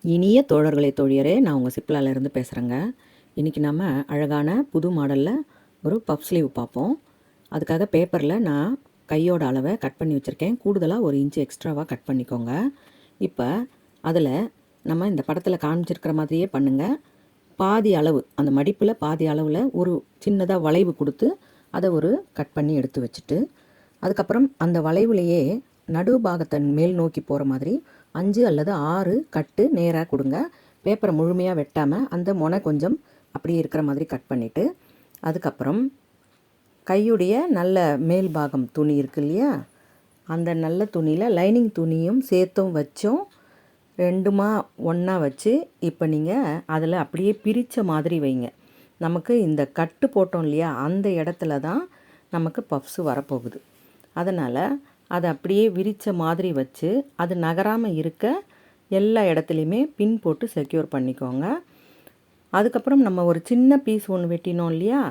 இனிய தோழர்களே தோழியரே, நான் உங்கள் சிப்லாலேருந்து பேசுகிறேங்க. இன்றைக்கி நம்ம அழகான புது மாடலில் ஒரு பஃப் ஸ்லீவ் பார்ப்போம். அதுக்காக பேப்பரில் நான் கையோட அளவை கட் பண்ணி வச்சுருக்கேன். கூடுதலாக 1 இன்ச்சு எக்ஸ்ட்ராவாக கட் பண்ணிக்கோங்க. இப்போ அதில் நம்ம இந்த படத்தில் காமிச்சிருக்கிற மாதிரியே பண்ணுங்கள். பாதி அளவு, அந்த மடிப்பில் பாதி அளவில் ஒரு சின்னதாக வளைவு கொடுத்து அதை ஒரு கட் பண்ணி எடுத்து வச்சுட்டு, அதுக்கப்புறம் அந்த வளைவுலையே நடு பாகத்தை மேல் நோக்கி போகிற மாதிரி 5 அல்லது 6 கட்டு நேராக கொடுங்க. பேப்பரை முழுமையாக வெட்டாமல் அந்த முனை கொஞ்சம் அப்படியே இருக்கிற மாதிரி கட் பண்ணிவிட்டு, அதுக்கப்புறம் கையுடைய நல்ல மேல் பாகம் துணி இருக்கு இல்லையா, அந்த நல்ல துணியில் லைனிங் துணியும் சேர்த்தும் வச்சோம். ரெண்டுமா ஒன்றா வச்சு இப்போ நீங்கள் அதில் அப்படியே பிரித்த மாதிரி வைங்க. நமக்கு இந்த கட்டு போட்டோம் இல்லையா, அந்த இடத்துல தான் நமக்கு பஃப்ஸு வரப்போகுது. அதனால் அதை அப்படியே விரித்த மாதிரி வச்சு அது நகராமல் இருக்க எல்லா இடத்துலையுமே பின் போட்டு செக்யூர் பண்ணிக்கோங்க. அதுக்கப்புறம் நம்ம ஒரு சின்ன பீஸ் ஒன்று வெட்டினோம் இல்லையா,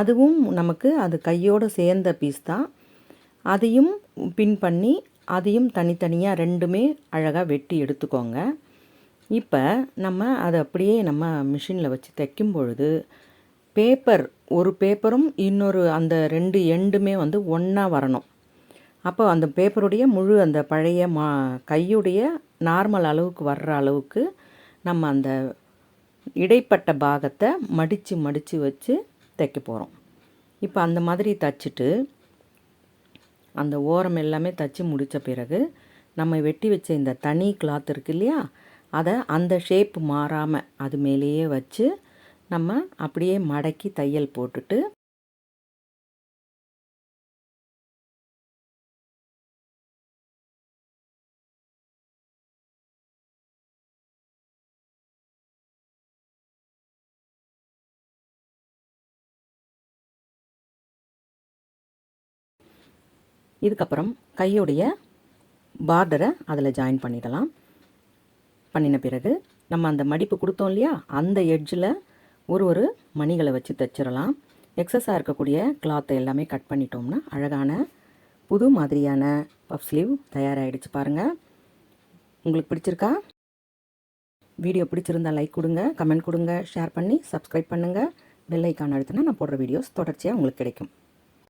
அதுவும் நமக்கு அது கையோடு சேர்ந்த பீஸ் தான். அதையும் பின் பண்ணி அதையும் தனித்தனியாக ரெண்டுமே அழகாக வெட்டி எடுத்துக்கோங்க. இப்போ நம்ம அதை அப்படியே நம்ம மிஷினில் வச்சு தைக்கும் பொழுது ஒரு பேப்பரும் இன்னொரு அந்த 2 எண்டுமே ஒன்றா வரணும். அப்போ அந்த பேப்பருடைய முழு அந்த பழைய கையுடைய நார்மல் அளவுக்கு வர்ற அளவுக்கு நம்ம அந்த இடைப்பட்ட பாகத்தை மடித்து வச்சு தைக்க போகிறோம். இப்போ அந்த மாதிரி தைச்சிட்டு அந்த ஓரம் எல்லாமே தைச்சி முடித்த பிறகு நம்ம வெட்டி வச்ச இந்த தனி கிளாத் இருக்கு இல்லையா, அதை அந்த ஷேப் மாறாமல் அது மேலேயே வச்சு நம்ம அப்படியே மடக்கி தையல் போட்டுட்டு இதுக்கப்புறம் கையுடைய பார்டரை அதில் ஜாயின் பண்ணிடலாம். பண்ணின பிறகு நம்ம அந்த மடிப்பு கொடுத்தோம் இல்லையா, அந்த எட்ஜில் ஒரு மணிகளை வச்சு தைச்சிடலாம். எக்ஸஸாக இருக்கக்கூடிய கிளாத்தை எல்லாமே கட் பண்ணிட்டோம்னா அழகான புது மாதிரியான பஃப் ஸ்லீவ் தயாராகிடுச்சு பாருங்கள். உங்களுக்கு பிடிச்சிருக்கா? வீடியோ பிடிச்சிருந்தால் லைக் கொடுங்க, கமெண்ட் கொடுங்க, ஷேர் பண்ணி சப்ஸ்கிரைப் பண்ணுங்கள். பெல் ஐக்கான் அழுத்தினா நான் போடுற வீடியோஸ் தொடர்ச்சியாக உங்களுக்கு கிடைக்கும்.